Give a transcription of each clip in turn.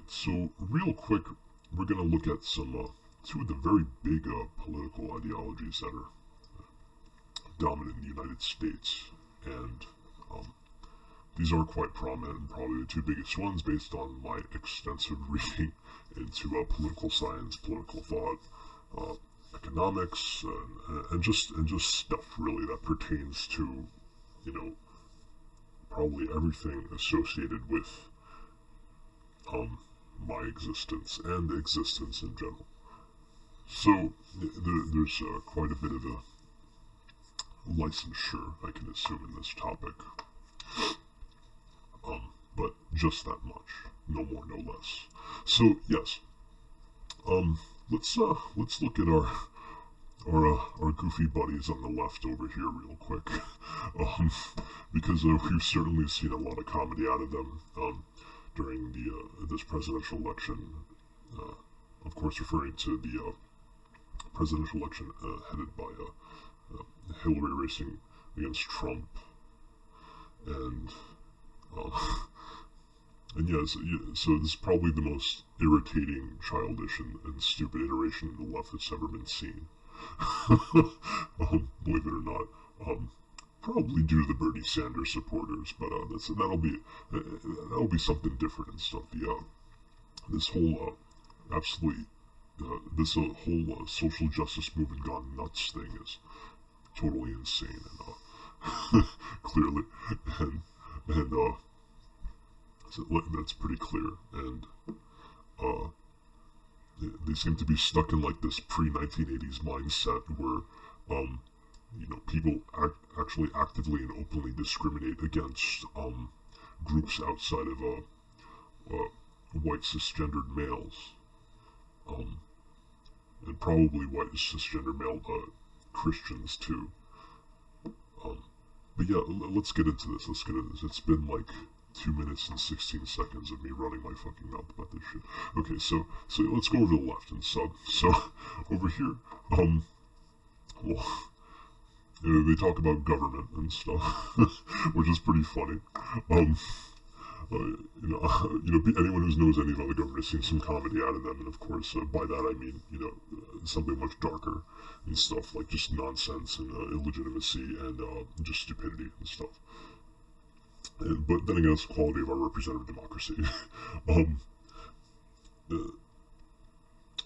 So real quick, we're going to look at two of the very big political ideologies that are dominant in the United States, and these are quite prominent and probably the two biggest ones based on my extensive reading into political science, political thought, economics, and just stuff really that pertains to, probably everything associated with my existence and existence in general. So there's quite a bit of a licensure, I can assume, in this topic. But just that much, no more, no less. So yes, let's look at our goofy buddies on the left over here real quick, because we've certainly seen a lot of comedy out of them during this presidential election. Of course, referring to the presidential election headed by Hillary racing against Trump, and yes, so this is probably the most irritating, childish, and stupid iteration the left has ever been seen. Believe it or not, probably due to the Bernie Sanders supporters, but that'll be something different and stuff. This whole whole social justice movement gone nuts thing is totally insane, and clearly, and so that's pretty clear, and they seem to be stuck in like this pre-1980s mindset where people actually actively and openly discriminate against groups outside of white cisgendered males, and probably white cisgender male Christians too. But yeah, let's get into this. It's been like 2 minutes and 16 seconds of me running my fucking mouth about this shit. Okay, so let's go over to the left and sub. So over here, well, they talk about government and stuff, which is pretty funny. Anyone who knows anything about the government has seen some comedy out of them, and of course, by that I mean, something much darker and stuff, like just nonsense and illegitimacy and just stupidity and stuff. But then again, it's the quality of our representative democracy.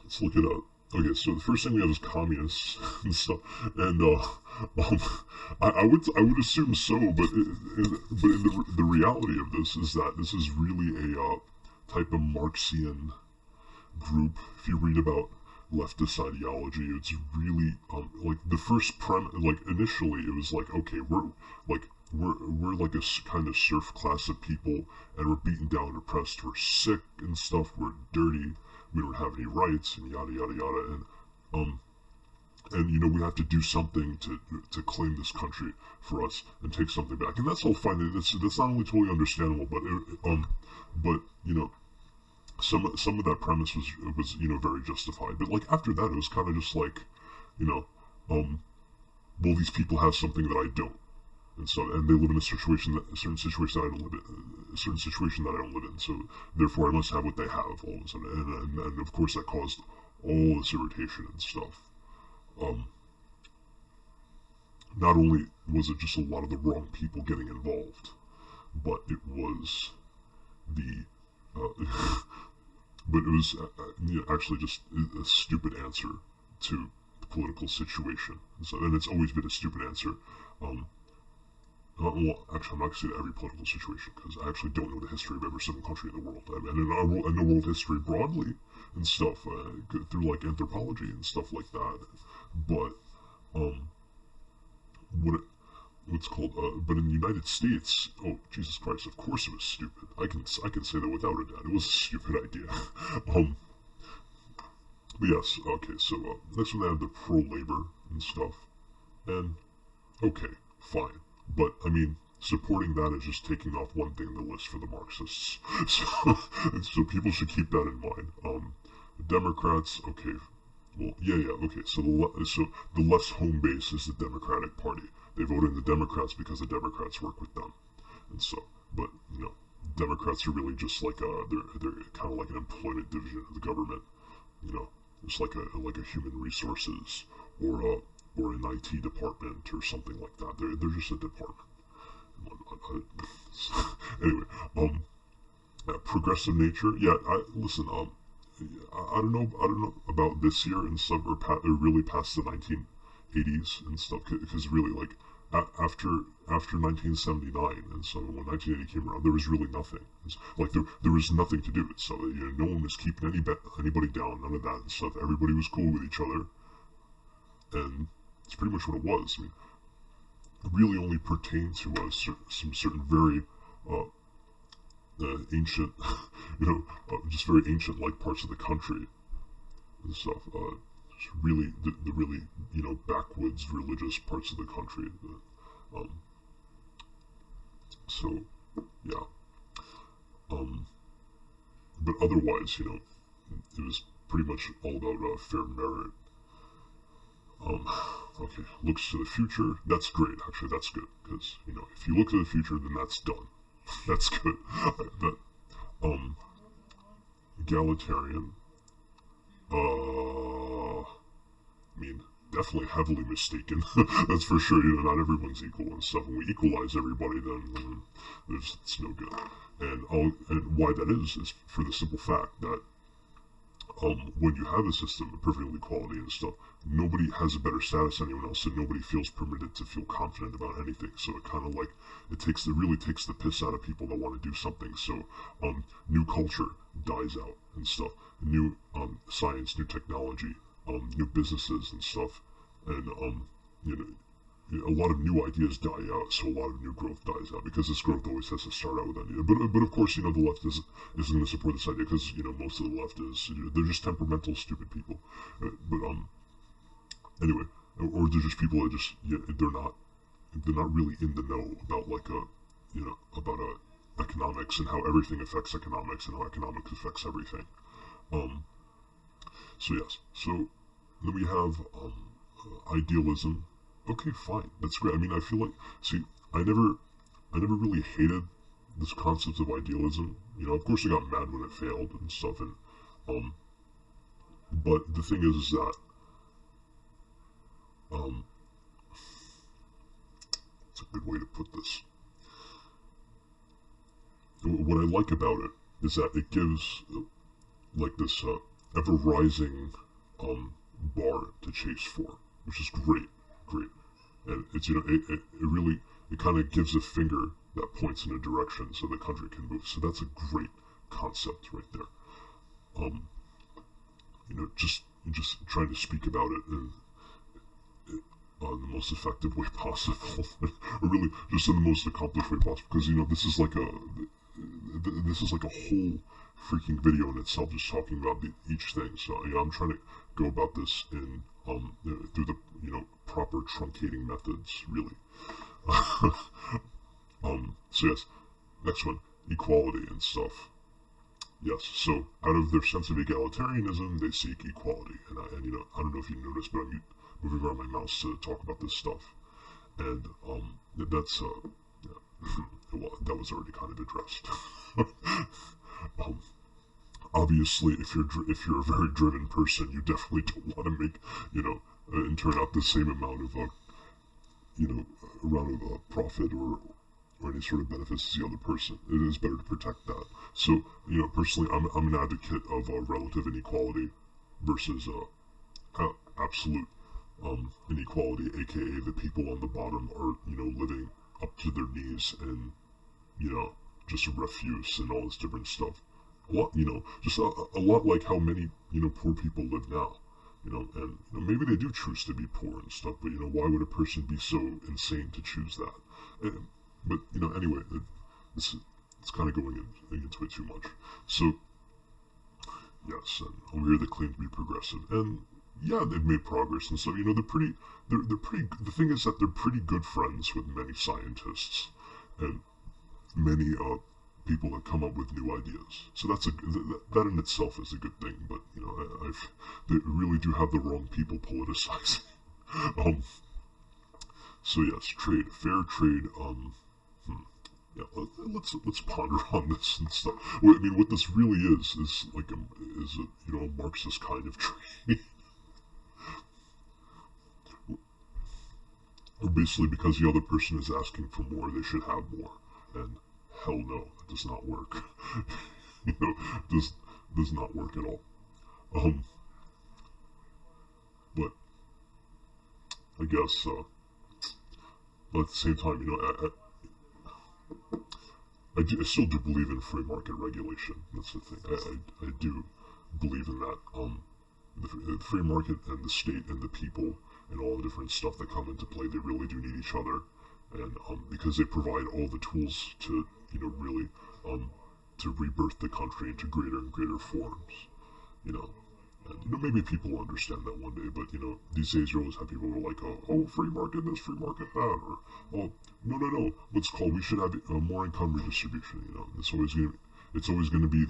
Let's look it up. Okay, so the first thing we have is communists and stuff, and I would assume so, but the reality of this is that this is really a type of Marxian group. If you read about leftist ideology, it's really like the first like initially it was like, okay, we're like a kind of serf class of people, and we're beaten down and oppressed, we're sick and stuff, we're dirty, we don't have any rights, and yada yada yada, and we have to do something to claim this country for us and take something back, and that's all fine. That's not only totally understandable, but some of that premise was very justified. But like after that, it was kind of just like, well, these people have something that I don't. And so, and they live in a certain situation that I don't live in, a certain situation that I don't live in. So, therefore, I must have what they have all of a sudden. And of course, that caused all this irritation and stuff. Not only was it just a lot of the wrong people getting involved, but it was but it was actually just a stupid answer to the political situation. And it's always been a stupid answer. Well, actually, I'm not going to say that every political situation, because I actually don't know the history of every single country in the world. I know world history broadly and stuff, through like anthropology and stuff like that. But but in the United States, oh Jesus Christ, of course it was stupid. I can say that without a doubt. It was a stupid idea. But yes, okay. So next one they have the pro-labor and stuff, and okay, fine. But, I mean, supporting that is just taking off one thing on the list for the Marxists. So people should keep that in mind. Democrats, okay. Well, yeah, okay. So the less home base is the Democratic Party. They voted in the Democrats because the Democrats work with them. And so, but, Democrats are really just like they're kind of like an employment division of the government. You know, it's like a human resources or a or an IT department or something like that. They're just a department. Anyway, progressive nature. Yeah, listen. I don't know about this year and stuff, or really past the 1980s and stuff, because really like after 1979 and so when 1980 came around, there was really nothing. Like there was nothing to do. So no one was keeping anybody down, none of that and stuff. Everybody was cool with each other, and it's pretty much what it was. I mean, it really only pertained to some certain very ancient, just very ancient like parts of the country and stuff. Really, the really backwoods religious parts of the country. Um, so yeah. But otherwise, it was pretty much all about fair merit. Okay, looks to the future. That's great. Actually, that's good because if you look to the future, then that's done. That's good. But egalitarian. I mean, definitely heavily mistaken. That's for sure. Not everyone's equal and stuff. When we equalize everybody, then it's no good. And why that is for the simple fact that when you have a system of perfect equality and stuff, nobody has a better status than anyone else, and nobody feels permitted to feel confident about anything. So it kind of like it really takes the piss out of people that want to do something. So new culture dies out and stuff. New science, new technology, new businesses and stuff, and a lot of new ideas die out, so a lot of new growth dies out because this growth always has to start out with an idea. But of course, the left isn't going to support this idea because most of the left is they're just temperamental, stupid people. But anyway, or they're just people that just they're not really in the know about like about economics and how everything affects economics and how economics affects everything. So yes, so then we have idealism. Okay, fine. That's great. I mean, I feel like, see, I never really hated this concept of idealism. Of course I got mad when it failed and stuff, and, but the thing is that, it's a good way to put this. What I like about it is that it gives, like this, ever-rising, bar to chase for, which is great. And it's it really kind of gives a finger that points in a direction so the country can move. So that's a great concept right there. Just trying to speak about it in the most effective way possible, or really just in the most accomplished way possible. Because this is like a whole freaking video in itself, just talking about each thing. So I'm trying to go about this in through the proper truncating methods, really. So yes, next one, equality and stuff. Yes, so out of their sense of egalitarianism, they seek equality, and I don't know if you noticed, but I'm moving around my mouse to talk about this stuff, and that's yeah, well, that was already kind of addressed. Obviously, if you're a very driven person, you definitely don't want to make and turn out the same amount of profit or any sort of benefits to the other person. It is better to protect that. So personally, I'm an advocate of relative inequality versus absolute inequality, aka the people on the bottom are living up to their knees in just refuse and all this different stuff. A lot, just a lot like how many poor people live now. And maybe they do choose to be poor and stuff, but why would a person be so insane to choose that? But anyway, it's kind of going into it too much. So yes, and over here they claim to be progressive, and yeah, they've made progress and stuff. They're pretty. The thing is that they're pretty good friends with many scientists and many people that come up with new ideas. So that's that in itself is a good thing. But they really do have the wrong people politicizing. So yes, trade, fair trade. yeah, let's ponder on this and stuff. Well, I mean, what this really is like a Marxist kind of trade. Or basically, because the other person is asking for more, they should have more. And hell no, that does not work. Does not work at all. But I guess, but at the same time, I still do believe in free market regulation. That's the thing. I do believe in that. The free market and the state and the people and all the different stuff that come into play, they really do need each other, and because they provide all the tools to really to rebirth the country into greater and greater forms. And maybe people will understand that one day, but these days you always have people who are like, oh, free market this, free market that, or oh, no, what's called, we should have more income redistribution. It's always gonna be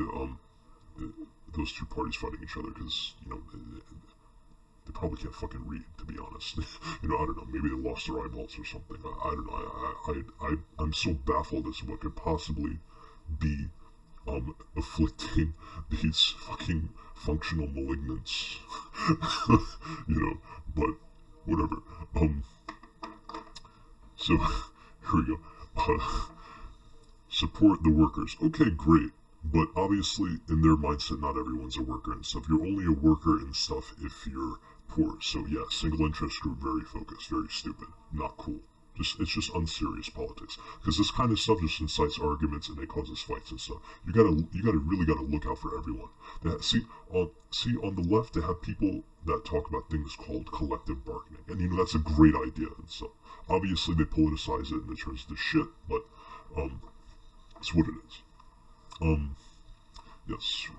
those two parties fighting each other because they probably can't fucking read, to be honest. I don't know, maybe they lost their eyeballs or something. I don't know. I'm so baffled as to what could possibly be afflicting these fucking functional malignants. But whatever. So here we go. Support the workers. Okay, great. But obviously, in their mindset, not everyone's a worker and stuff. You're only a worker and stuff if you're poor. So yeah, single interest group, very focused, very stupid, not cool. It's just unserious politics. Because this kind of stuff just incites arguments and it causes fights and stuff. You really gotta look out for everyone. See on the left they have people that talk about things called collective bargaining, and that's a great idea and stuff. Obviously they politicize it and it turns into shit, but it's what it is. Yes.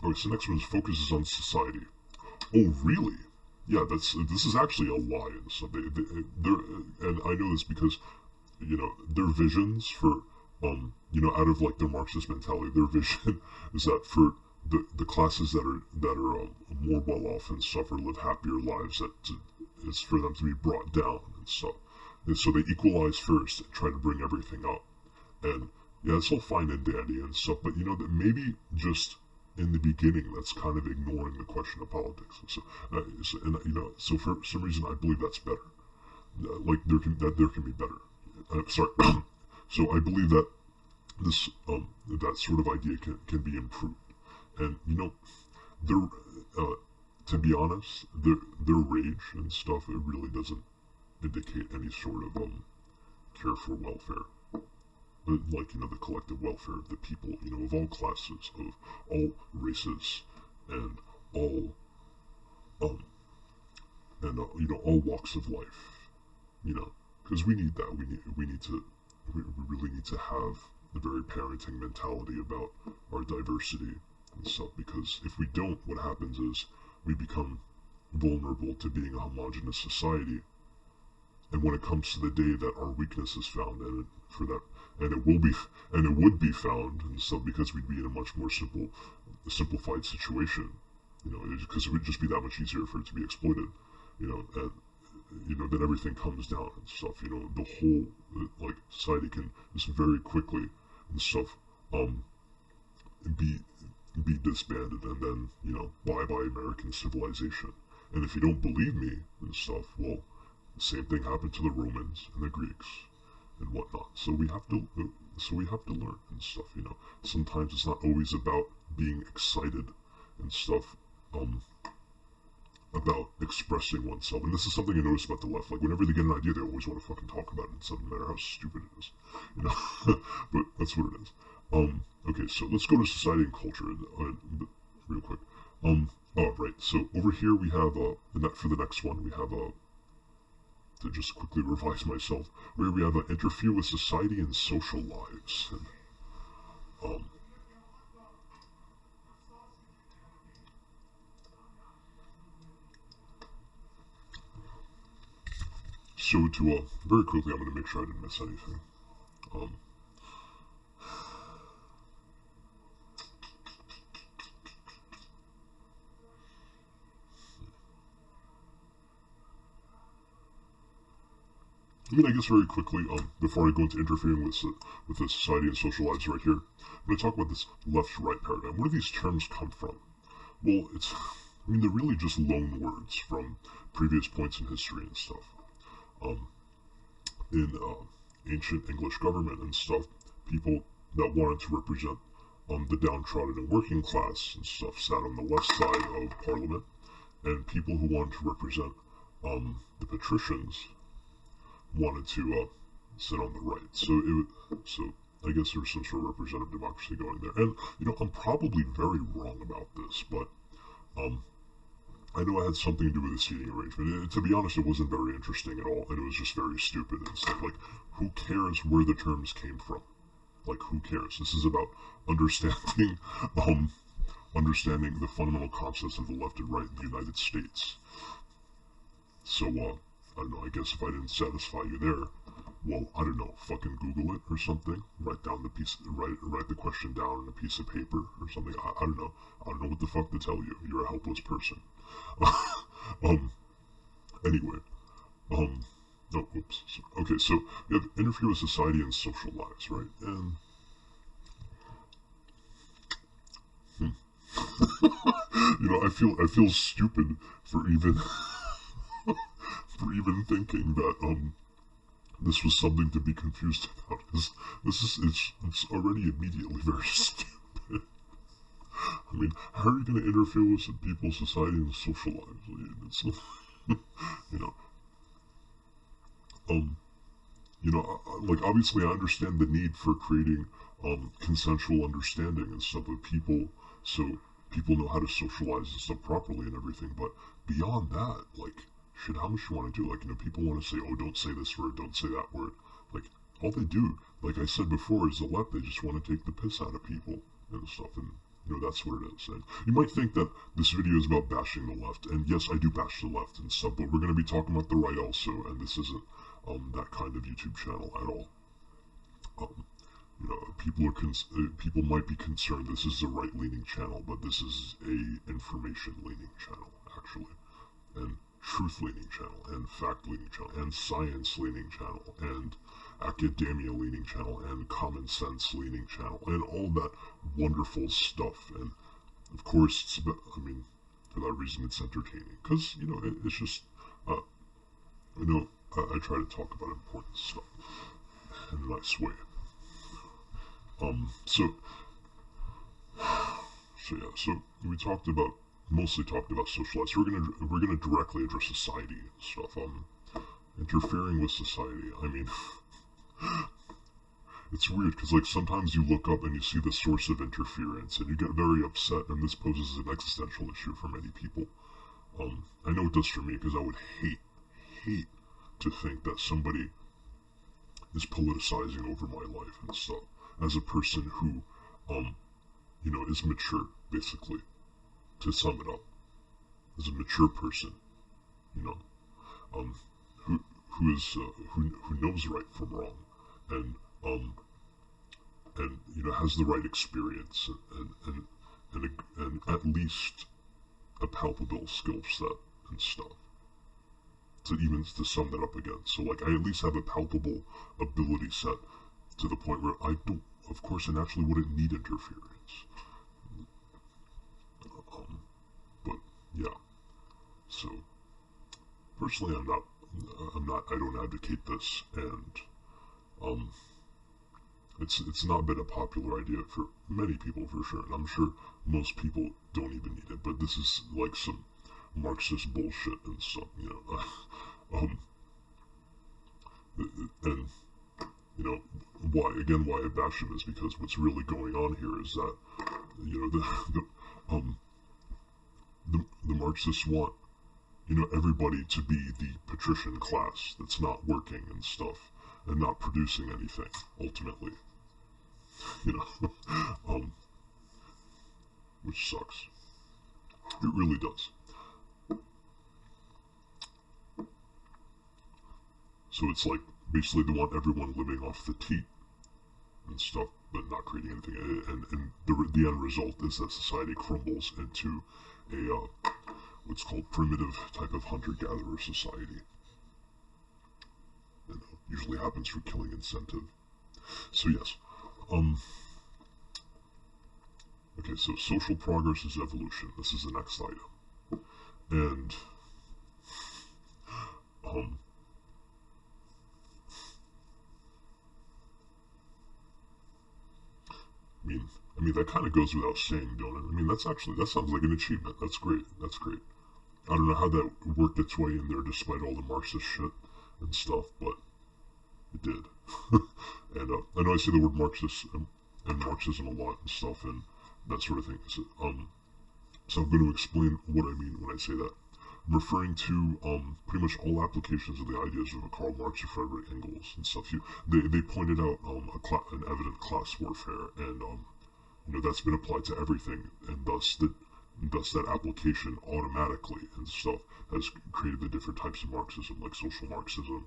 Okay, so next one focuses on society. Oh, really? Yeah, this is actually a lie and stuff. And I know this because, their visions for, out of like their Marxist mentality, their vision is that for the classes that are more well off and stuff or live happier lives, is for them to be brought down and stuff. And so they equalize first and try to bring everything up. And yeah, it's all fine and dandy and stuff, but that maybe just in the beginning, that's kind of ignoring the question of politics. So for some reason, I believe that's better. Like there can be better. Sorry. So I believe that this that sort of idea can be improved. And to be honest, their rage and stuff, it really doesn't indicate any sort of care for welfare. Like the collective welfare of the people, of all classes, of all races, and all all walks of life, because we need that. We really need to have the very parenting mentality about our diversity and stuff. Because if we don't, what happens is we become vulnerable to being a homogenous society. And when it comes to the day that our weakness is found, and it would be found and stuff, because we'd be in a much more simplified situation, because it would just be that much easier for it to be exploited, and then everything comes down and stuff. The whole society can just very quickly and stuff be disbanded, and then bye American civilization. And if you don't believe me and stuff, well, the same thing happened to the Romans and the Greeks and whatnot. So we have to learn and stuff. Sometimes it's not always about being excited and stuff. About expressing oneself. And this is something I noticed about the left. Like whenever they get an idea, they always want to fucking talk about it, no matter how stupid it is. But that's what it is. Okay, so let's go to society and culture real quick. Right. So over here we have for the next one we have to just quickly revise myself. Where we have interfere with society and social lives. And, So to very quickly, I'm going to make sure I didn't miss anything. I mean, I guess very quickly, before I go into interfering with the society and social lives right here, I'm going to talk about this left-right paradigm. Where do these terms come from? Well, I mean, they're really just loan words from previous points in history and stuff. Um, in ancient English government and stuff, people that wanted to represent the downtrodden and working class and stuff sat on the left side of Parliament, and people who wanted to represent the patricians wanted to sit on the right. So I guess there was some sort of representative democracy going there. And I'm probably very wrong about this, but I know it had something to do with the seating arrangement. To be honest, it wasn't very interesting at all, and it was just very stupid and stuff. Like, who cares where the terms came from? Like, who cares? This is about understanding, understanding the fundamental concepts of the left and right in the United States. So, I don't know, I guess if I didn't satisfy you there, well, I don't know, fucking Google it or something. Write the question down on a piece of paper or something. I don't know. I don't know what the fuck to tell you. You're a helpless person. Anyway. No, whoops. Okay, so you have interfere with society and social lives, right? And I feel stupid for even for even thinking that this was something to be confused about. It's already immediately very stupid. I mean, how are you going to interfere with people's society and social lives? It's like, obviously I understand the need for creating consensual understanding and stuff with people, so people know how to socialize and stuff properly and everything, but beyond that, like, shit, how much you want to do? Like, people want to say, oh, don't say this word, don't say that word. Like, all they do, like I said before, is the left, they just want to take the piss out of people and stuff, and that's what it is. And you might think that this video is about bashing the left, and yes, I do bash the left and stuff, but we're going to be talking about the right also, and this isn't that kind of YouTube channel at all. People might be concerned this is a right-leaning channel, but this is a information-leaning channel, actually, and truth-leaning channel, and fact-leaning channel, and science-leaning channel, and academia-leaning channel, and common-sense-leaning channel, and all that wonderful stuff. And of course, for that reason, it's entertaining, because it's just I try to talk about important stuff in a nice way. So we mostly talked about social life. So we're gonna directly address society and stuff. Interfering with society. I mean, it's weird because, like, sometimes you look up and you see the source of interference and you get very upset, and this poses an existential issue for many people. I know it does for me, because I would hate to think that somebody is politicizing over my life and stuff, as a person who, is mature, basically, to sum it up, as a mature person, who knows right from wrong, and has the right experience, and at least a palpable skill set and stuff, to sum that up again. So, like, I at least have a palpable ability set to the point where I don't, of course, I naturally wouldn't need interference. But yeah. So, personally, I don't advocate this, and it's not been a popular idea for many people, for sure, and I'm sure most people don't even need it. But this is like some Marxist bullshit and stuff, and why I bash him is because what's really going on here is that the Marxists want everybody to be the patrician class that's not working and stuff, and not producing anything ultimately, which sucks. It really does. So it's like, basically they want everyone living off the teat and stuff, but not creating anything. And the end result is that society crumbles into a what's called primitive type of hunter-gatherer society. usually happens for killing incentive. So yes, um, okay, so social progress is evolution. This is the next item. And, um, I mean, that kind of goes without saying, don't it? I mean, that sounds like an achievement. That's great. That's great. I don't know how that worked its way in there despite all the Marxist shit and stuff, but it did. And I know I say the word Marxist and Marxism a lot and stuff and that sort of thing. So I'm going to explain what I mean when I say that. I'm referring to pretty much all applications of the ideas of Karl Marx or Frederick Engels and stuff. They pointed out an evident class warfare, and that's been applied to everything, and thus that application automatically and stuff has created the different types of Marxism, like social Marxism,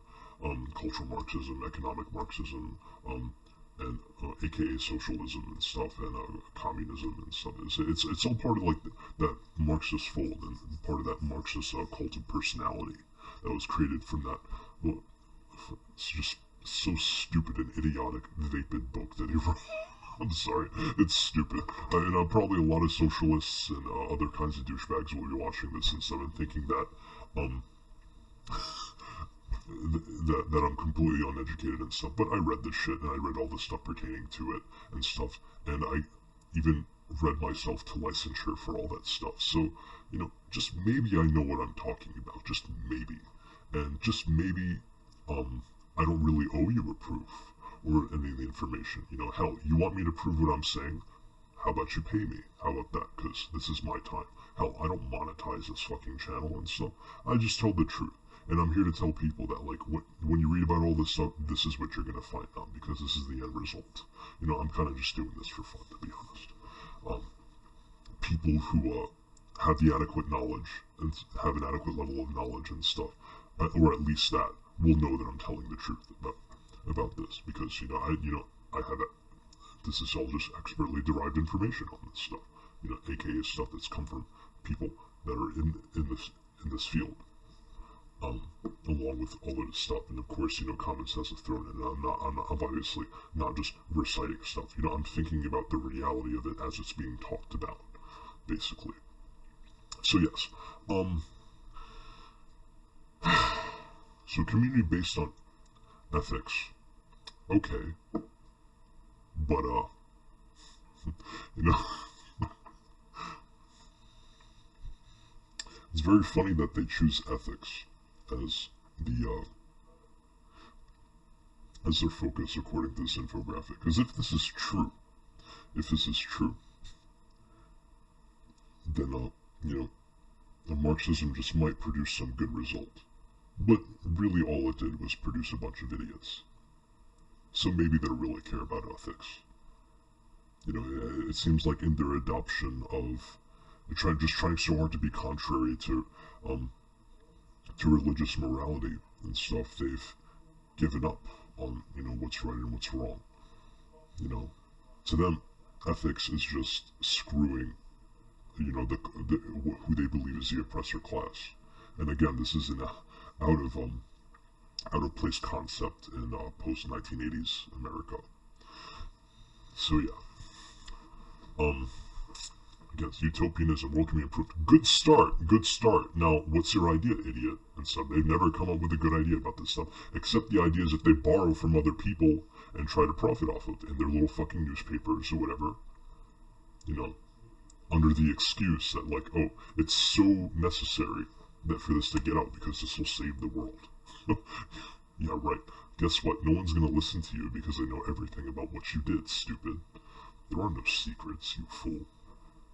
cultural Marxism, economic Marxism, and aka socialism and stuff, and communism and stuff. It's all part of like that Marxist fold and part of that Marxist cult of personality that was created from that. Well, it's just so stupid and idiotic, vapid book that he wrote. I'm sorry, it's stupid. And probably a lot of socialists and other kinds of douchebags will be watching this and stuff and thinking that that I'm completely uneducated and stuff. But I read this shit and I read all the stuff pertaining to it and stuff. And I even read myself to licensure for all that stuff. So, just maybe I know what I'm talking about. Just maybe. And just maybe I don't really owe you a proof or any of the information. Hell, you want me to prove what I'm saying? How about you pay me? How about that? Because this is my time. Hell, I don't monetize this fucking channel and stuff. I just tell the truth. And I'm here to tell people that, like, when you read about all this stuff, this is what you're going to find out, because this is the end result. I'm kind of just doing this for fun, to be honest. People who have the adequate knowledge and have an adequate level of knowledge and stuff, or at least that, will know that I'm telling the truth about this, because I have that. This is all just expertly derived information on this stuff, aka stuff that's come from people that are in this field, along with all of this stuff. And of course, common sense is thrown in. I'm obviously not just reciting stuff. I'm thinking about the reality of it as it's being talked about, basically. So yes, so community based on ethics. Okay, but it's very funny that they choose ethics as as their focus according to this infographic. Because if this is true, then Marxism just might produce some good result. But really all it did was produce a bunch of idiots. So maybe they really care about ethics. It seems like in their adoption of trying so hard to be contrary to religious morality and stuff, they've given up on what's right and what's wrong. To them, ethics is just screwing who they believe is the oppressor class. And again, this is an out of place concept in post 1980s America. So yeah, against utopianism, world can be improved. Good start. Now, what's your idea, idiot? And stuff. They've never come up with a good idea about this stuff, except the ideas that they borrow from other people and try to profit off of in their little fucking newspapers or whatever. Under the excuse that, like, oh, it's so necessary that for this to get out because this will save the world. Yeah, right. Guess what? No one's gonna listen to you because they know everything about what you did, stupid. There are no secrets, you fool.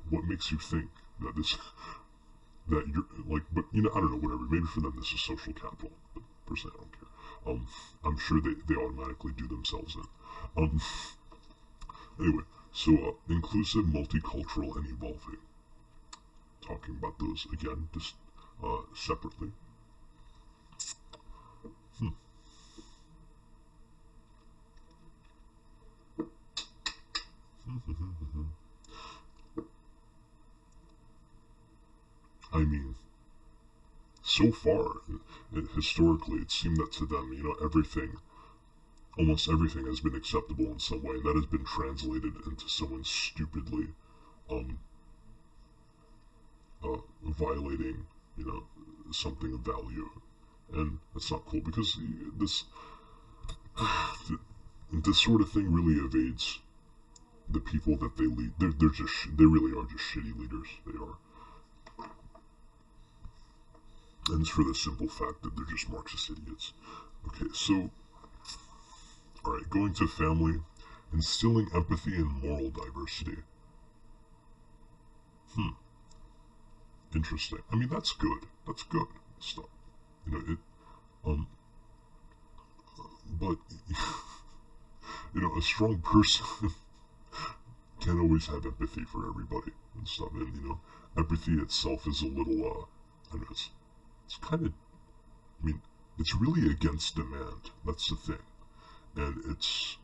What makes you think that that you're, like, but, I don't know, whatever. Maybe for them this is social capital, but personally I don't care. I'm sure they automatically do themselves in. Anyway, so, inclusive, multicultural, and evolving. Talking about those again, just, separately. I mean, so far, historically, it seemed that to them, everything almost everything has been acceptable in some way. That has been translated into someone stupidly um, violating, something of value, and that's not cool because this this sort of thing really evades the people that they lead. They really are just shitty leaders. They are. And it's for the simple fact that they're just Marxist idiots. Okay, so, alright, going to family, instilling empathy and moral diversity. Interesting. I mean, that's good. That's good stuff. It, um, but, a strong person can't always have empathy for everybody and stuff. And, empathy itself is a little, I don't know, it's kind of, I mean, it's really against demand. That's the thing. And it's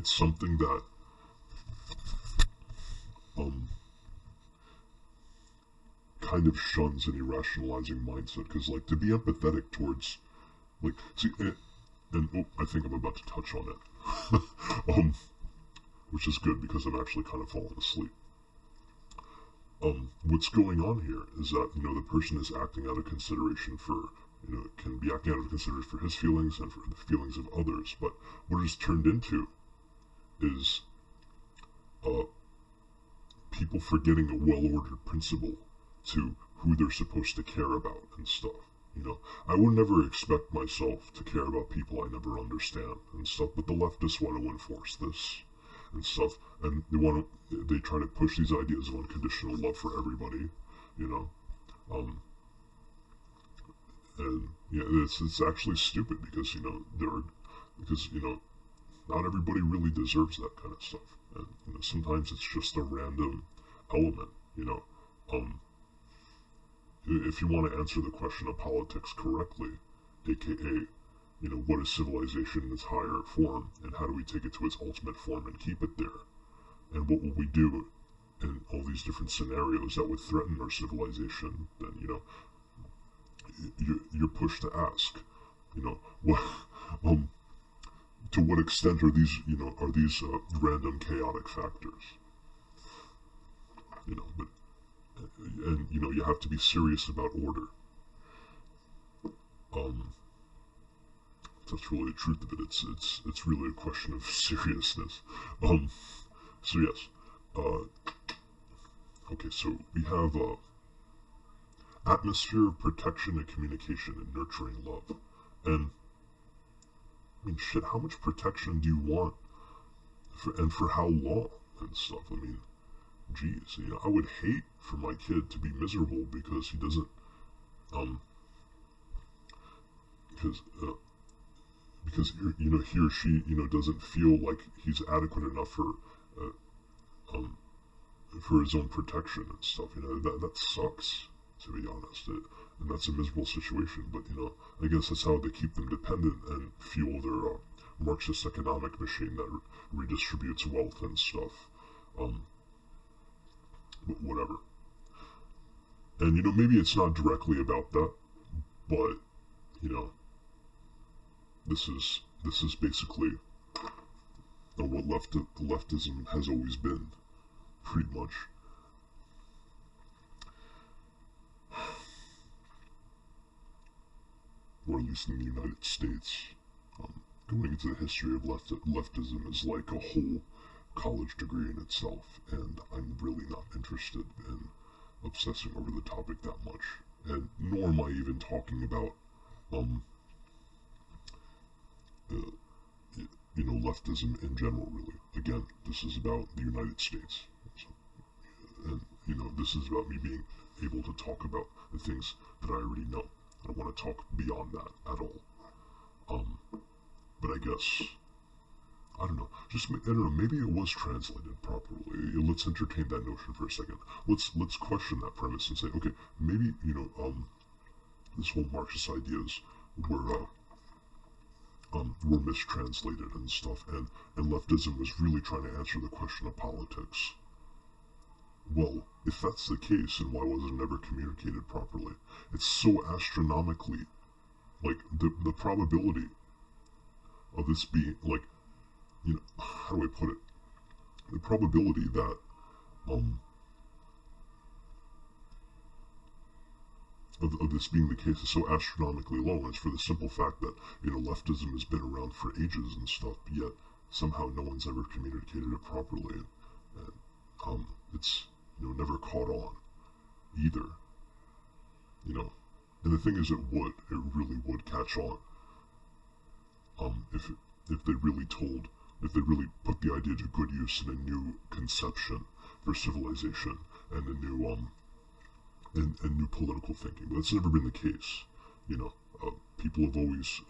something that, kind of shuns an irrationalizing mindset. Because, like, to be empathetic towards, like, see, I think I'm about to touch on it. Which is good because I'm actually kind of falling asleep. What's going on here is that, the person is acting out of consideration for, can be acting out of consideration for his feelings and for the feelings of others. But what it has turned into is people forgetting a well-ordered principle to who they're supposed to care about and stuff. I would never expect myself to care about people I never understand and stuff, but the leftists want to enforce this and stuff, and they try to push these ideas of unconditional love for everybody, and yeah, it's actually stupid because not everybody really deserves that kind of stuff, and sometimes it's just a random element, if you want to answer the question of politics correctly, aka, what is civilization in its higher form, and how do we take it to its ultimate form and keep it there? And what will we do in all these different scenarios that would threaten our civilization? Then, you're pushed to ask, what, to what extent are these, random chaotic factors? But, and, you have to be serious about order. That's really the truth of it. It's really a question of seriousness. So yes. Okay, so we have atmosphere of protection and communication and nurturing love. And I mean, shit, how much protection do you want? And for how long and stuff? I mean, geez, I would hate for my kid to be miserable because he doesn't, because he or she doesn't feel like he's adequate enough for his own protection and stuff. That sucks, to be honest. And that's a miserable situation. But I guess that's how they keep them dependent and fuel their Marxist economic machine that redistributes wealth and stuff. But whatever. And maybe it's not directly about that, but this is basically what leftism has always been, pretty much. Or at least in the United States. Going into the history of leftism is like a whole college degree in itself, and I'm really not interested in obsessing over the topic that much, and nor am I even talking about leftism in general, really. Again, this is about the United States, and this is about me being able to talk about the things that I already know. I don't want to talk beyond that at all. But I guess, I don't know, maybe it was translated properly. Let's entertain that notion for a second. Let's question that premise and say, okay, maybe, this whole Marxist ideas were mistranslated and stuff, and leftism was really trying to answer the question of politics. Well, if that's the case, then why was it never communicated properly? It's so astronomically, like, the probability of this being, like, how do I put it? The probability that, of this being the case is so astronomically low, and it's for the simple fact that, leftism has been around for ages and stuff, yet somehow no one's ever communicated it properly, and it's, never caught on, either, and the thing is, it really would catch on, if they really put the idea to good use in a new conception for civilization and a new, and new political thinking. But that's never been the case. People have always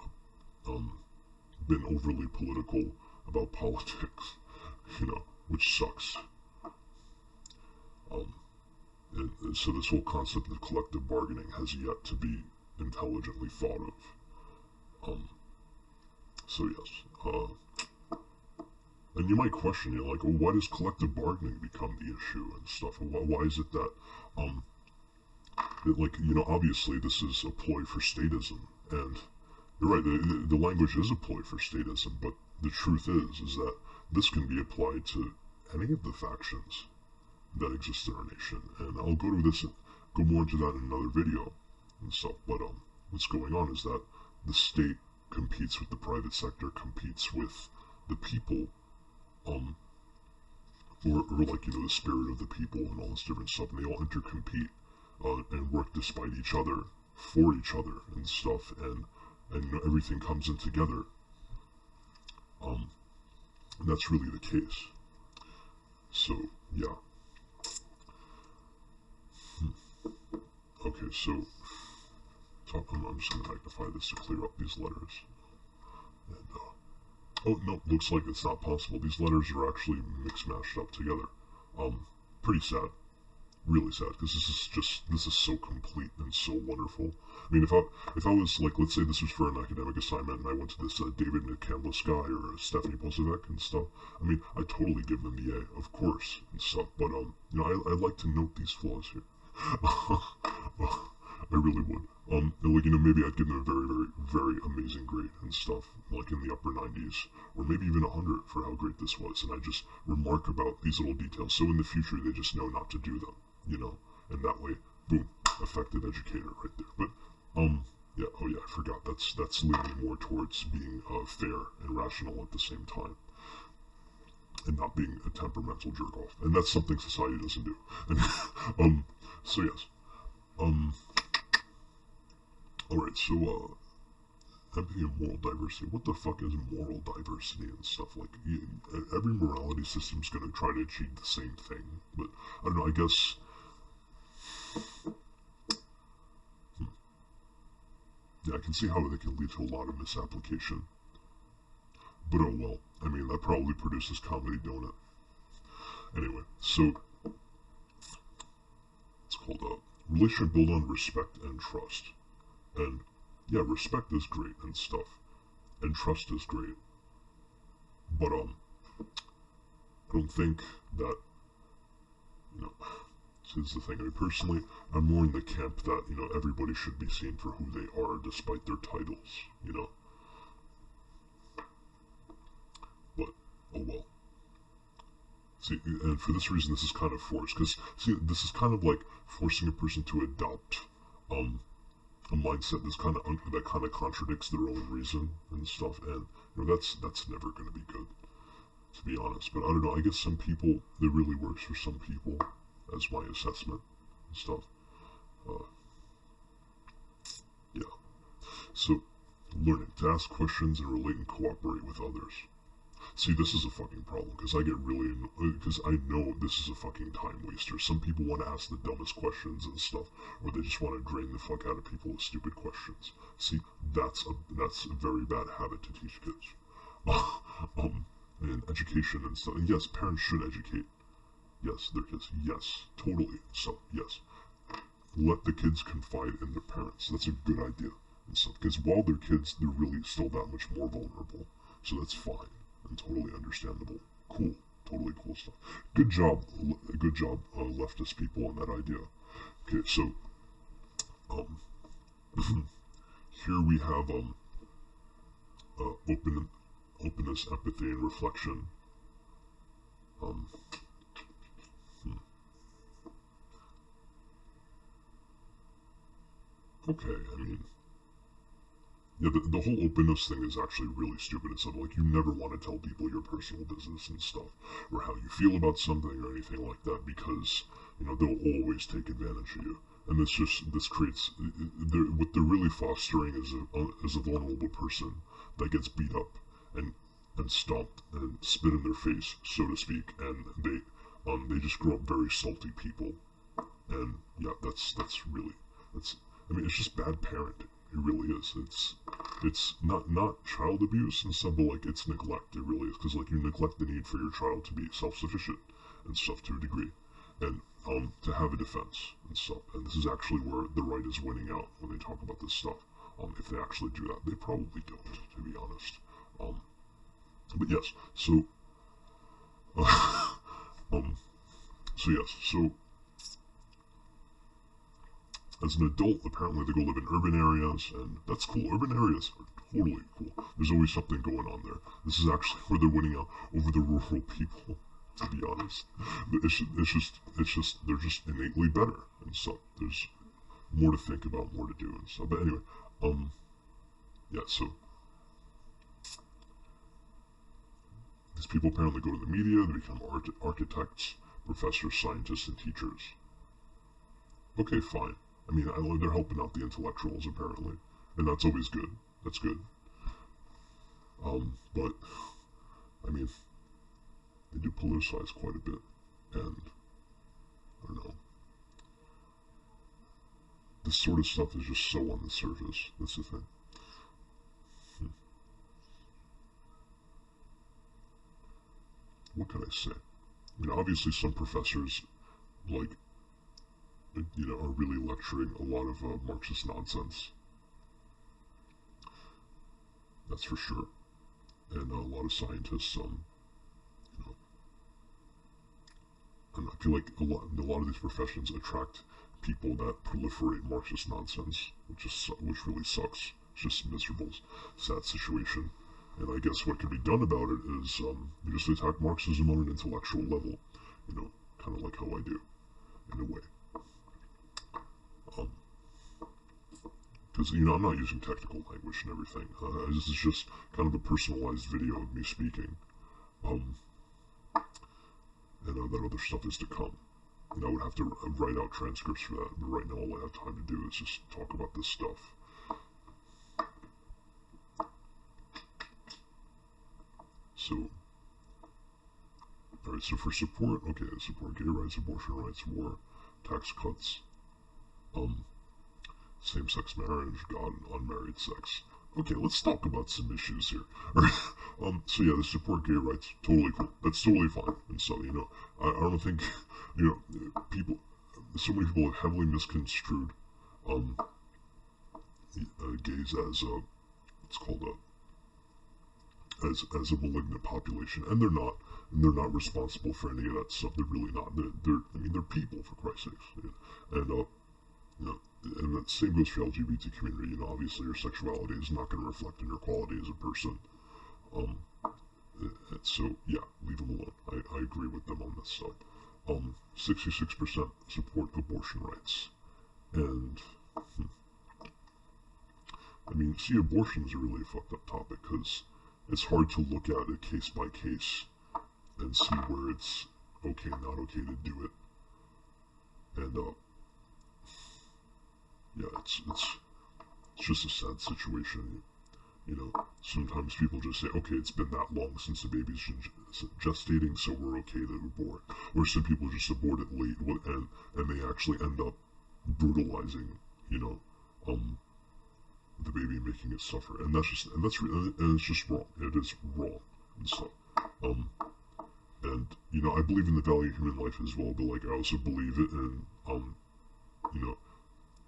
been overly political about politics, which sucks. And so this whole concept of collective bargaining has yet to be intelligently thought of. So yes. And you might question, like, well, why does collective bargaining become the issue and stuff? Why is it that, obviously this is a ploy for statism, and you're right, the language is a ploy for statism, but the truth is that this can be applied to any of the factions that exist in our nation, and I'll go more into that in another video and stuff, but what's going on is that the state competes with the private sector, competes with the people, or like, the spirit of the people and all this different stuff, and they all intercompete, and work despite each other, for each other and stuff, and everything comes in together. And that's really the case. So, yeah. Okay, so I'm just going to magnify this to clear up these letters. And, oh, no, looks like it's not possible. These letters are actually mashed up together. Pretty sad. Really sad, because this is so complete and so wonderful. I mean, if I was, like, let's say this was for an academic assignment, and I went to this David Nikamlis guy, or Stephanie Posevec and stuff, I mean, I'd totally give them the A, of course, and stuff, but, I'd like to note these flaws here. I really would. And like, maybe I'd give them a very, very, very amazing grade and stuff, like in the upper 90s, or maybe even 100 for how great this was, and I just remark about these little details, so in the future they just know not to do them, and that way, boom, effective educator right there. But, yeah, oh yeah, I forgot, that's leaning more towards being fair and rational at the same time, and not being a temperamental jerk-off, and that's something society doesn't do. And, so yes, alright, so, empathy and moral diversity. What the fuck is moral diversity and stuff? Like, every morality system's gonna try to achieve the same thing, but, I don't know, I guess, yeah, I can see how they can lead to a lot of misapplication, but oh well, I mean, that probably produces comedy, don't it? Anyway, so, it's called, relationship built on respect and trust, and, yeah, respect is great and stuff, and trust is great, but, I don't think that, here's the thing, I mean, personally, I'm more in the camp that, everybody should be seen for who they are, despite their titles, but, oh well. See, and for this reason, this is kind of forced, because, see, this is kind of like forcing a person to adopt, a mindset that kind of contradicts their own reason and stuff, and, that's never going to be good, to be honest, but I don't know, I guess some people, it really works for some people, as my assessment and stuff, yeah, so, learning to ask questions and relate and cooperate with others. See, this is a fucking problem, because I get really, because I know this is a fucking time waster. Some people want to ask the dumbest questions and stuff, or they just want to drain the fuck out of people with stupid questions. See, that's a very bad habit to teach kids. And education and stuff, and yes, parents should educate, yes, their kids, yes, totally, so, yes. Let the kids confide in their parents, that's a good idea, and stuff, because while they're kids, they're really still that much more vulnerable, so that's fine. And totally understandable. Cool. Totally cool stuff. Good job, leftist people on that idea. Okay, so, here we have, open openness, empathy, and reflection. Um, okay, I mean, yeah, the whole openness thing is actually really stupid. It's like you never want to tell people your personal business and stuff, or how you feel about something or anything like that, because they'll always take advantage of you. And this creates what they're really fostering is a vulnerable person that gets beat up and stomped and spit in their face, so to speak, and they just grow up very salty people. And yeah, that's really that's I mean, it's just bad parenting. It really is. It's not child abuse and stuff, but like it's neglect. It really is, because like you neglect the need for your child to be self-sufficient and stuff to a degree, and to have a defense and stuff. And this is actually where the right is winning out when they talk about this stuff. If they actually do that, they probably don't, to be honest. But yes, so so as an adult, apparently they go live in urban areas, and that's cool. Urban areas are totally cool. There's always something going on there. This is actually where they're winning out over the rural people, to be honest. It's just they're just innately better and stuff. There's more to think about, more to do and stuff. But anyway, yeah, so these people apparently go to the media, they become architects, professors, scientists, and teachers. Okay, fine. I mean, they're helping out the intellectuals, apparently, and that's always good. That's good. But, I mean, they do politicize quite a bit, and, I don't know. This sort of stuff is just so on the surface. That's the thing. What can I say? Obviously some professors, like, are really lecturing a lot of Marxist nonsense. That's for sure. And a lot of scientists, and I feel like a lot of these professions attract people that proliferate Marxist nonsense, which really sucks. It's just miserable, sad situation. And I guess what can be done about it is you just attack Marxism on an intellectual level, kind of like how I do, in a way. Because, I'm not using technical language and everything. This is just kind of a personalized video of me speaking. And that other stuff is to come. I would have to write out transcripts for that, but right now all I have time to do is just talk about this stuff. So, alright, so for support, okay, support gay rights, abortion rights, war, tax cuts, same-sex marriage, God, and unmarried sex. Okay, let's talk about some issues here. So yeah, the support gay rights, totally cool. That's totally fine. And so, I don't think, people, so many people have heavily misconstrued, gays as it's called as a malignant population, and they're not. And they're not responsible for any of that stuff. They're really not. They're people, for Christ's sakes. And and that same goes for LGBT community. Obviously your sexuality is not going to reflect in your quality as a person. So yeah, leave them alone. I agree with them on this stuff. 66% support abortion rights, and I mean, see, abortion is a really fucked up topic because it's hard to look at it case by case and see where it's okay, not okay to do it, and yeah, it's just a sad situation. Sometimes people just say, okay, it's been that long since the baby's gestating, so we're okay to abort. Or some people just abort it late, and they actually end up brutalizing, the baby and making it suffer. And it's just wrong. It is wrong and stuff. And I believe in the value of human life as well, but like I also believe it in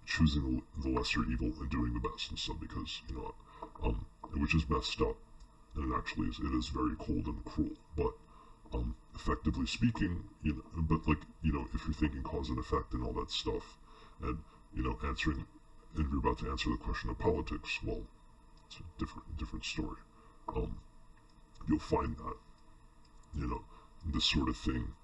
choosing the lesser evil and doing the best and stuff, because which is messed up, and it actually is. It is very cold and cruel, but effectively speaking, but like if you're thinking cause and effect and all that stuff, and answering, and if you're about to answer the question of politics, well, it's a different story. you'll find that, this sort of thing,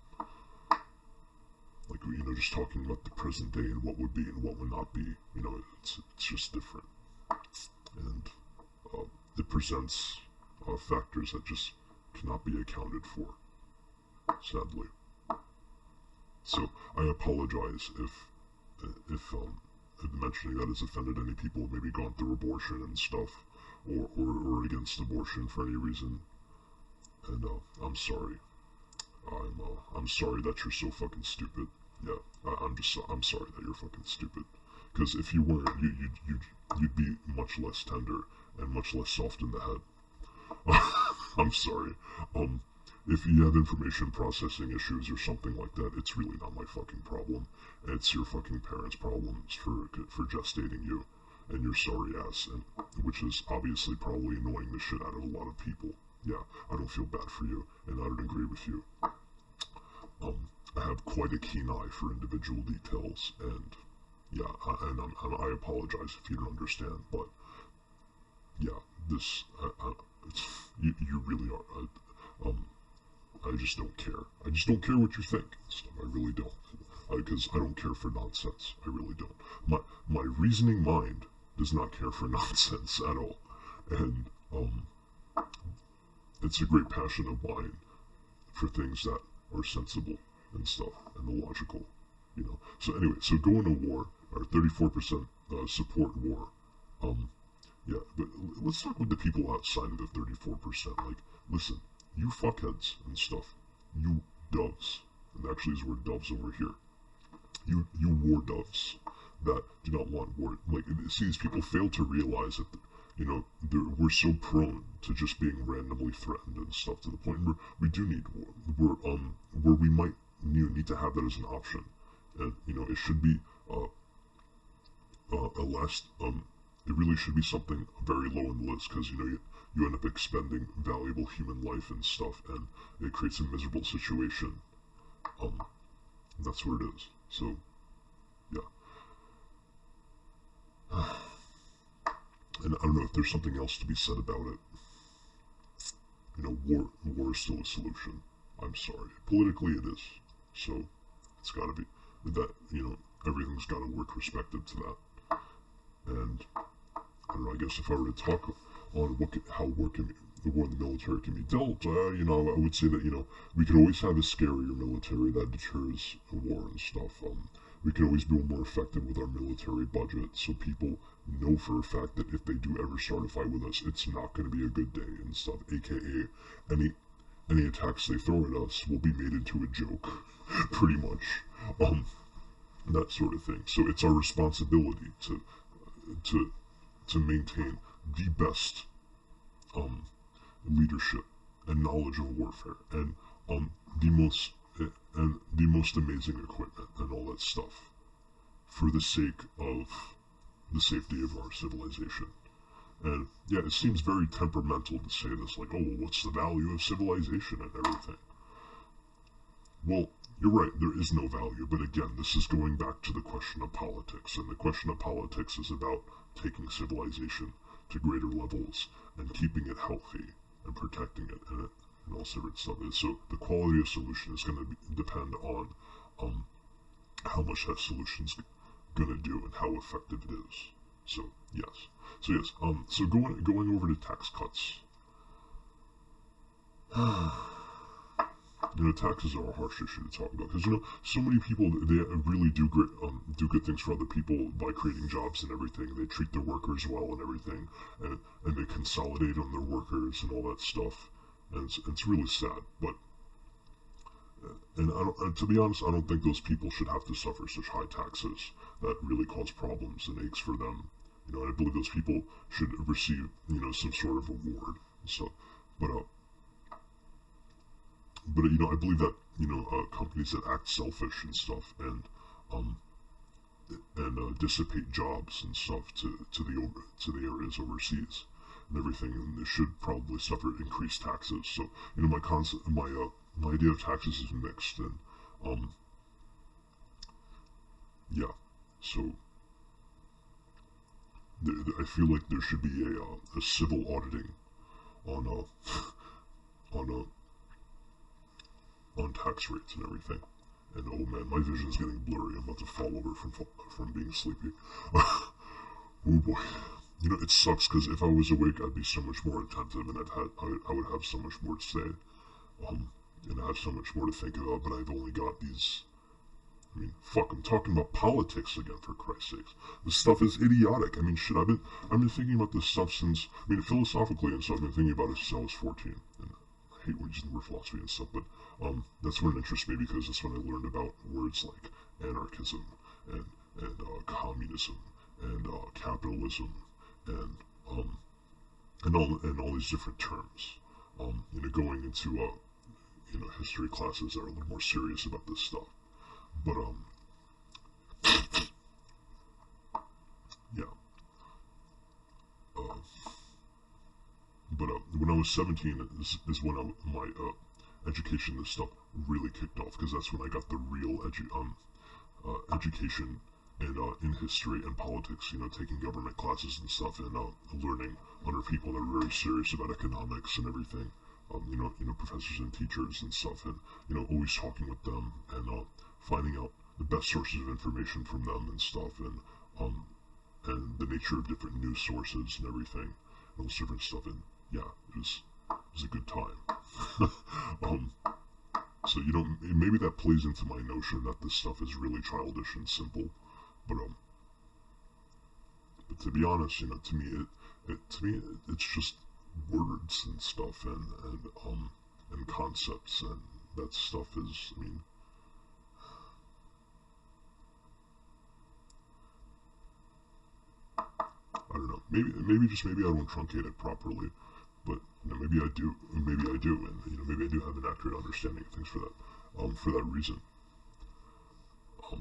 like, just talking about the present day and what would be and what would not be, it's just different. And it presents factors that just cannot be accounted for, sadly. So I apologize if mentioning that has offended any people who maybe gone through abortion and stuff, or against abortion for any reason. And I'm sorry. I'm sorry that you're so fucking stupid. Yeah, I'm sorry that you're fucking stupid. Because if you weren't, you'd be much less tender and much less soft in the head. I'm sorry. If you have information processing issues or something like that, it's really not my fucking problem. It's your fucking parents' problems for gestating you and your sorry ass, and which is obviously probably annoying the shit out of a lot of people. Yeah, I don't feel bad for you, and I don't agree with you. I have quite a keen eye for individual details, and yeah, I apologize if you don't understand, but yeah, this, you really are, I just don't care. I just don't care what you think. I really don't. Because I don't care for nonsense. I really don't. My reasoning mind does not care for nonsense at all. And, it's a great passion of mine for things that are sensible and stuff, and the logical, So anyway, so going to war, or 34% support war. Yeah, but let's talk with the people outside of the 34%. Like, listen, you fuckheads and stuff, you doves, and actually is word doves over here. You war doves that do not want war. Like, see, these people fail to realize that, we're so prone to just being randomly threatened and stuff, to the point where we do need war. Where we might need to have that as an option. And, it should be, it really should be something very low on the list, because, you end up expending valuable human life and stuff, and it creates a miserable situation. That's what it is. So, yeah. And I don't know if there's something else to be said about it. War is still a solution. I'm sorry. Politically it is. So, it's gotta be, that, everything's gotta work respective to that. And, I don't know, I guess if I were to talk on how the war in the military can be dealt, I would say that, we could always have a scarier military that deters war and stuff. We could always be more effective with our military budget, so people know for a fact that if they do ever start a fight with us, it's not going to be a good day and stuff, aka any attacks they throw at us will be made into a joke, pretty much, that sort of thing. So it's our responsibility to maintain the best leadership and knowledge of warfare, and the most amazing equipment and all that stuff, for the sake of the safety of our civilization. And yeah, it seems very temperamental to say this, like, oh, well, what's the value of civilization and everything? Well, you're right, there is no value, but again, this is going back to the question of politics, and the question of politics is about taking civilization to greater levels and keeping it healthy and protecting it and all sorts of stuff. So the quality of solution is going to depend on how much that solution's going to do and how effective it is. So yes. So going over to tax cuts. Taxes are a harsh issue to talk about, because so many people, they really do good things for other people by creating jobs and everything. They treat their workers well and everything, and they consolidate on their workers and all that stuff, and it's really sad. But to be honest, I don't think those people should have to suffer such high taxes that really cause problems and aches for them. And I believe those people should receive some sort of award. So, but I believe that companies that act selfish and stuff and dissipate jobs and stuff to the areas overseas and everything, and they should probably suffer increased taxes. So my idea of taxes is mixed, and yeah. So I feel like there should be a civil auditing on on on tax rates and everything. And oh man, my vision's getting blurry. I'm about to fall over from being sleepy. Oh boy. You know, it sucks because if I was awake, I'd be so much more attentive, and I would have so much more to say, and I have so much more to think about. But I've only got these. I mean, fuck, I'm talking about politics again, for Christ's sakes. This stuff is idiotic. I mean, shit, I've been thinking about this stuff since, I mean, philosophically and stuff, I've been thinking about it since I was 14. And I hate using the word philosophy and stuff, but that's when it interests me, because that's when I learned about words like anarchism and communism and capitalism and all these different terms. You know, going into you know, history classes that are a little more serious about this stuff. But yeah. But when I was 17 is when my education in this stuff really kicked off, because that's when I got the real education in history and politics. You know, taking government classes and stuff, and learning under people that are very serious about economics and everything. You know, professors and teachers and stuff, and you know, always talking with them and finding out the best sources of information from them and stuff, and the nature of different news sources and everything, all this different stuff. And yeah, it was a good time. So you know, maybe that plays into my notion that this stuff is really childish and simple, but to be honest, you know, to me it's just words and stuff, and concepts, and that stuff is, I mean, I don't know, maybe I don't truncate it properly, but you know, maybe I do, and you know, maybe I do have an accurate understanding of things for that reason. I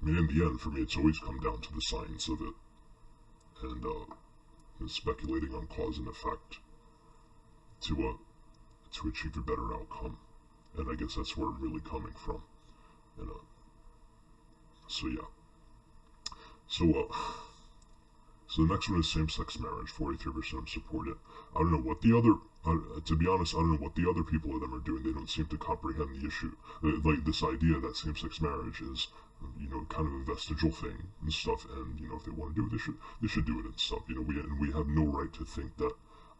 mean, in the end, for me, it's always come down to the science of it, and speculating on cause and effect to achieve a better outcome, and I guess that's where I'm really coming from. And so yeah, so the next one is same-sex marriage. 43% support it. I don't know what the other, to be honest, I don't know what the other people of them are doing. They don't seem to comprehend the issue. Like this idea that same-sex marriage is, you know, kind of a vestigial thing and stuff. And you know, if they want to do it, they should do it and stuff. You know, we have no right to think that,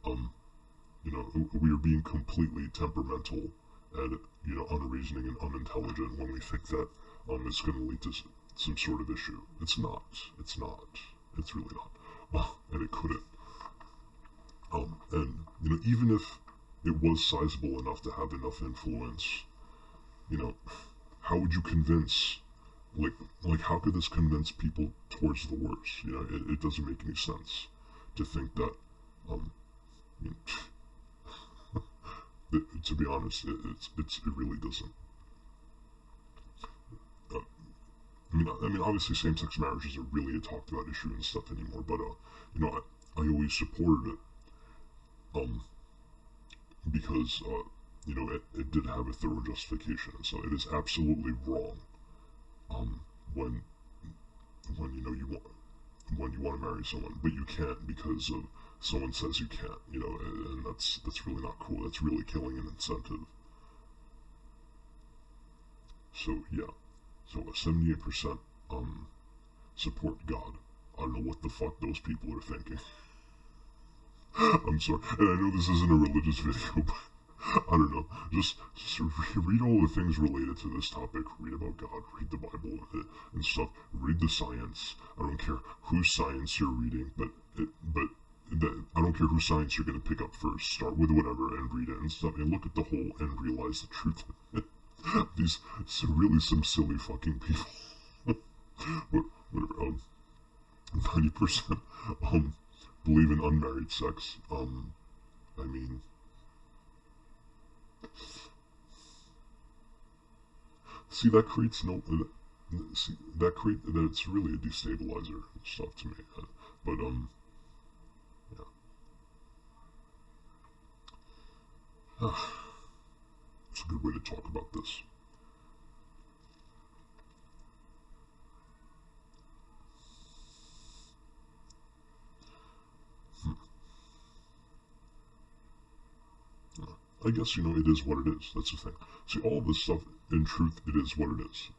you know, we are being completely temperamental and, you know, unreasoning and unintelligent when we think that it's going to lead to some sort of issue. It's not. It's not. It's really not. And it couldn't. And you know, even if it was sizable enough to have enough influence, you know, how would you convince? Like how could this convince people towards the worse? You know, it doesn't make any sense to think that. You know, to be honest, it really doesn't. I mean, obviously, same-sex marriage isn't really a talked about issue and stuff anymore. But you know, I always supported it, because you know, it did have a thorough justification. So it is absolutely wrong, when you know when you want to marry someone, but you can't because of someone says you can't. You know, and that's really not cool. That's really killing an incentive. So yeah. So 78% support God. I don't know what the fuck those people are thinking. I'm sorry, and I know this isn't a religious video, but I don't know. Just read all the things related to this topic. Read about God. Read the Bible and stuff. Read the science. I don't care whose science you're reading, but I don't care whose science you're gonna pick up first. Start with whatever and read it and stuff, and look at the whole and realize the truth. These really some silly fucking people. But whatever. 90% believe in unmarried sex. I mean, see, that creates no. See, that's really a destabilizer and stuff to me. But yeah. It's a good way to talk about this. I guess, it is what it is. That's the thing. See, all of this stuff, in truth, it is what it is.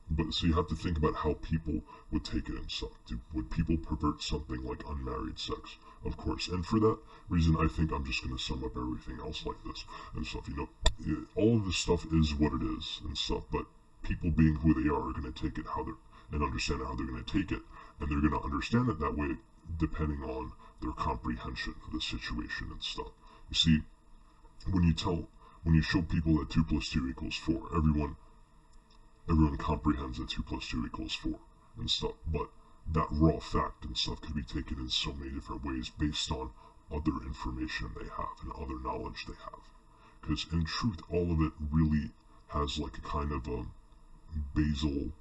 But so you have to think about how people would take it and stuff. Would people pervert something like unmarried sex? Of course. And for that reason, I think I'm just going to sum up everything else like this and stuff. All of this stuff is what it is and stuff. But people being who they are going to take it and understand how they're going to take it, and they're going to understand it that way depending on their comprehension of the situation and stuff. You see, when you show people that 2 plus 2 equals 4, everyone comprehends that 2 plus 2 equals 4 and stuff, but that raw fact and stuff could be taken in so many different ways based on other information they have and other knowledge they have. Because in truth, all of it really has like a kind of a basal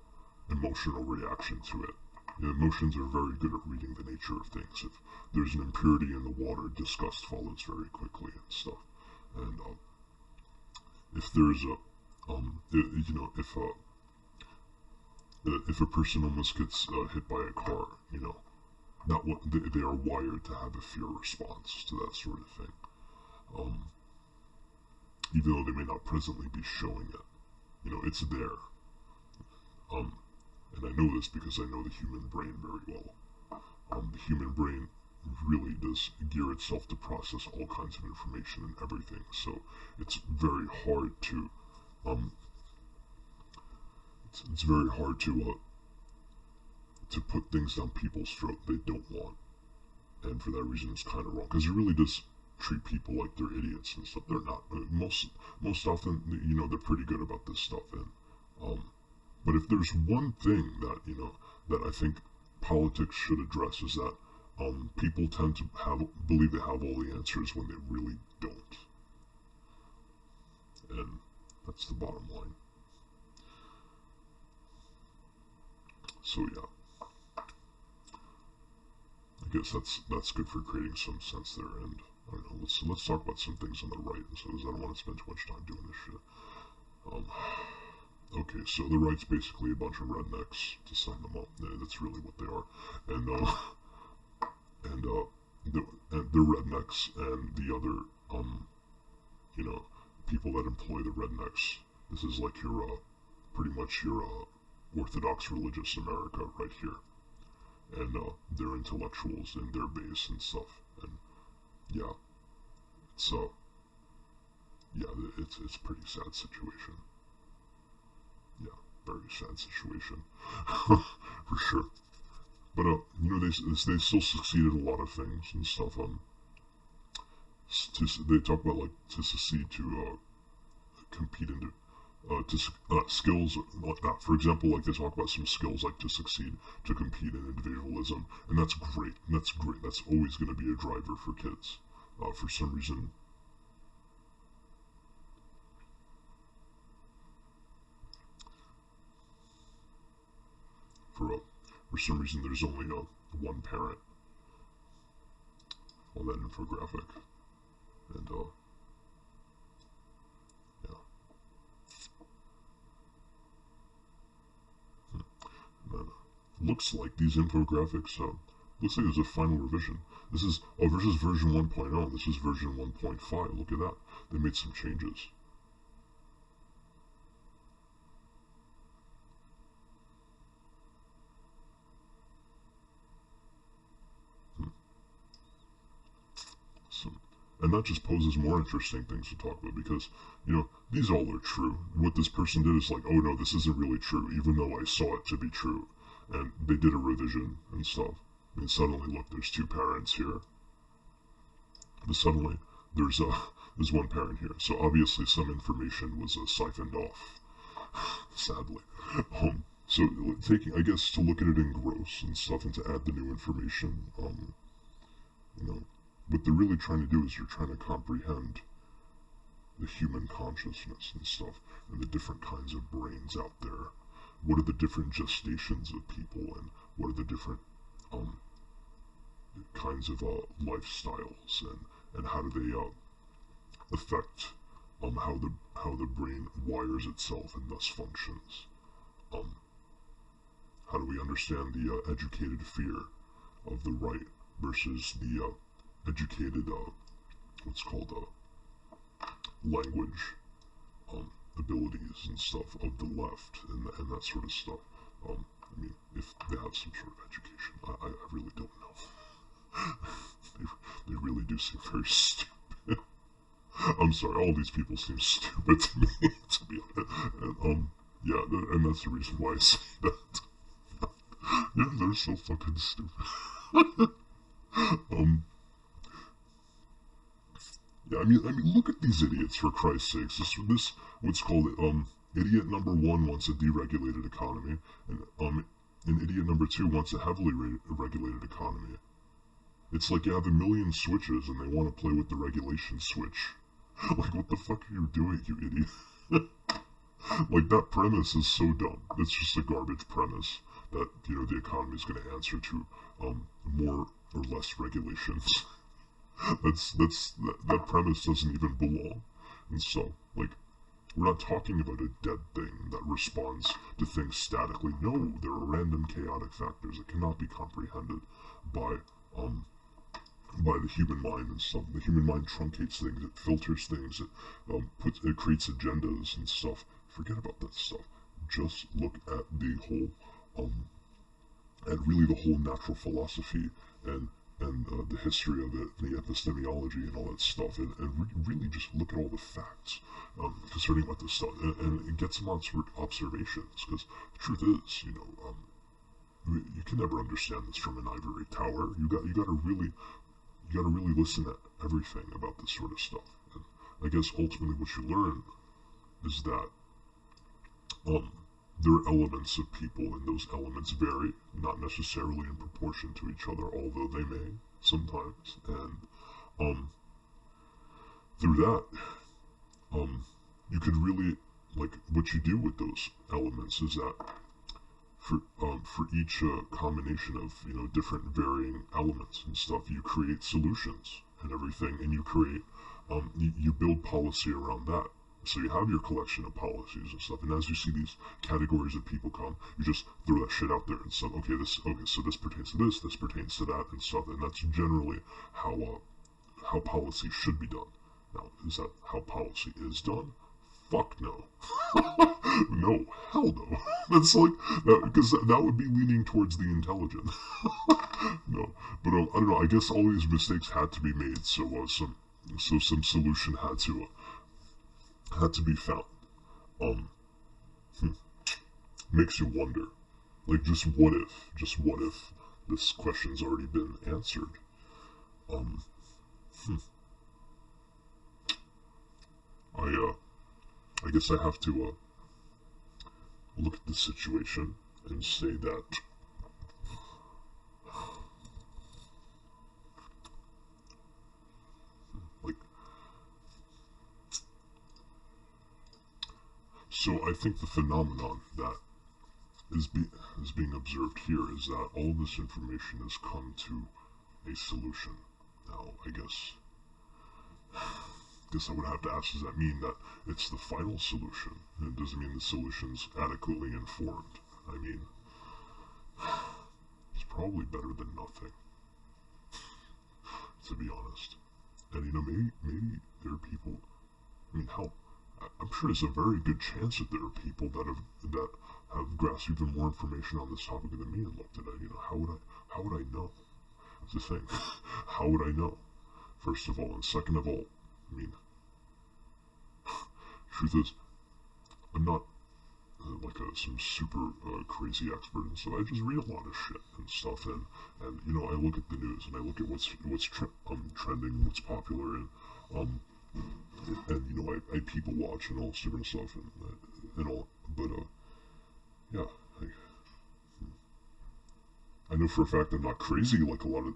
emotional reaction to it. Emotions are very good at reading the nature of things. If there's an impurity in the water, disgust follows very quickly and stuff. And if there's if a person almost gets hit by a car, they are wired to have a fear response to that sort of thing. Even though they may not presently be showing it, it's there. And I know this because I know the human brain very well. The human brain really does gear itself to process all kinds of information and everything. So it's very hard to it's very hard to put things down people's throat they don't want, and for that reason it's kind of wrong, because it really does treat people like they're idiots and stuff. They're not. Most often, they're pretty good about this stuff. And but if there's one thing that that I think politics should address, is that people tend to believe they have all the answers when they really don't, and that's the bottom line. So yeah, I guess that's good for creating some sense there. And I don't know, let's talk about some things on the right, so I don't want to spend too much time doing this shit. Okay, so the right's basically a bunch of rednecks, to sum them up. That's really what they are. And they're rednecks, and the other people that employ the rednecks. This is like your pretty much your Orthodox religious America right here, and they're intellectuals in their base and stuff. And yeah, it's it's a pretty sad situation. Yeah, very sad situation for sure. But they still succeed in a lot of things and stuff. They talk about like to succeed to compete into skills. For example, like they talk about some skills like to succeed to compete in individualism, and that's great. That's great. That's always going to be a driver for kids. For some reason. For some reason, there's only one parent on that infographic, and yeah. And, looks like these infographics. Looks like there's a final revision. This is versus version 1.0. This is version 1.5. Look at that. They made some changes. And that just poses more interesting things to talk about, because, these all are true. What this person did is like, oh no, this isn't really true, even though I saw it to be true. And they did a revision and stuff. And suddenly, look, there's 2 parents here. But suddenly, there's one parent here. So obviously some information was siphoned off, sadly. So taking, I guess, to look at it in gross and stuff, and to add the new information, what they're really trying to do is you're trying to comprehend the human consciousness and stuff, and the different kinds of brains out there. What are the different gestations of people, and what are the different kinds of lifestyles, and how do they affect how the brain wires itself and thus functions. How do we understand the educated fear of the right versus the educated what's called language abilities and stuff of the left and that sort of stuff. I mean, if they have some sort of education, I really don't know. they really do seem very stupid. I'm sorry, all these people seem stupid to me, to be honest. And, yeah, and that's the reason why I say that. Yeah, they're so fucking stupid. Yeah, I mean, look at these idiots, for Christ's sakes. This, what's called, idiot number one wants a deregulated economy, and idiot number two wants a heavily regulated economy. It's like you have a million switches and they want to play with the regulation switch. Like, what the fuck are you doing, you idiot? Like, that premise is so dumb. It's just a garbage premise that, you know, the economy is going to answer to more or less regulations. That premise doesn't even belong. And so, like, we're not talking about a dead thing that responds to things statically. No, there are random chaotic factors that cannot be comprehended by the human mind and stuff. The human mind truncates things, it filters things, it creates agendas and stuff. Forget about that stuff. Just look at the whole, at really the whole natural philosophy and the history of it, the epistemology and all that stuff, and really just look at all the facts concerning about this stuff, and get some observations, because the truth is, you know, you can never understand this from an ivory tower. You gotta really listen to everything about this sort of stuff. And I guess ultimately what you learn is that there are elements of people, and those elements vary, not necessarily in proportion to each other, although they may sometimes. And through that, you could really, like, what you do with those elements is that for each combination of, you know, different varying elements and stuff, you create solutions and everything, and you create you build policy around that. So you have your collection of policies and stuff, and as you see these categories of people come, you just throw that shit out there and stuff. Okay, so this pertains to this pertains to that and stuff, and that's generally how policy should be done. Now, is that how policy is done? Fuck no. No, hell no. That's like, because that would be leaning towards the intelligent. No, but I don't know. I guess all these mistakes had to be made, so some solution had to be found. Makes you wonder, like, just what if this question's already been answered? I guess I have to look at the situation and say that so I think the phenomenon that is being observed here is that all this information has come to a solution. Now, I guess I would have to ask, does that mean that it's the final solution? It doesn't mean the solution's adequately informed. I mean, it's probably better than nothing, to be honest. And, you know, maybe there are people, I mean, hell, I'm sure there's a very good chance that there are people that have grasped even more information on this topic than me and looked at it. You know, how would I know? That's the thing. How would I know? First of all, and second of all, I mean, truth is, I'm not like some super crazy expert and stuff. I just read a lot of shit and stuff, and you know, I look at the news and I look at what's trending, what's popular, and you know, I people watch and all this different stuff and all, but yeah, I know for a fact I'm not crazy like a lot of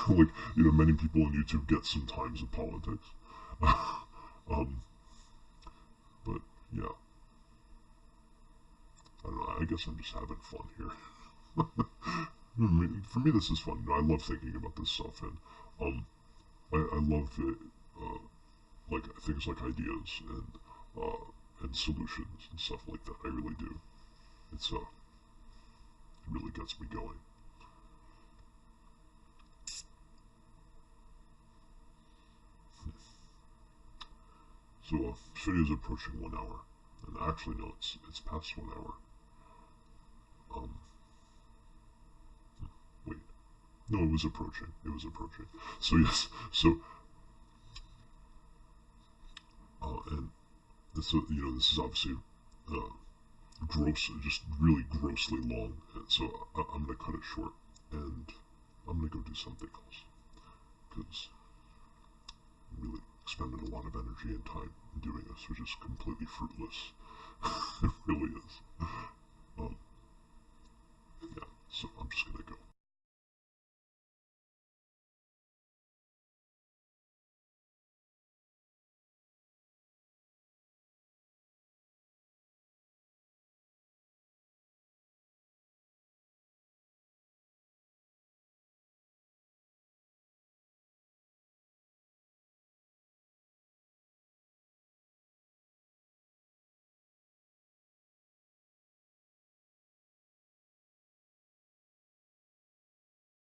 like, you know, many people on YouTube get sometimes in politics. But yeah, I don't know. I guess I'm just having fun here. For me, this is fun. You know, I love thinking about this stuff, and I love it, like things like ideas and solutions and stuff like that. I really do. It really gets me going. So this video is approaching 1 hour, and actually no, it's past 1 hour. Wait, no, it was approaching. It was approaching. So yes, so and this this is obviously gross, just really grossly long. And so I'm gonna cut it short, and I'm gonna go do something else because I'm really spending a lot of energy and time doing this, which is completely fruitless. It really is. Yeah. So I'm just gonna go.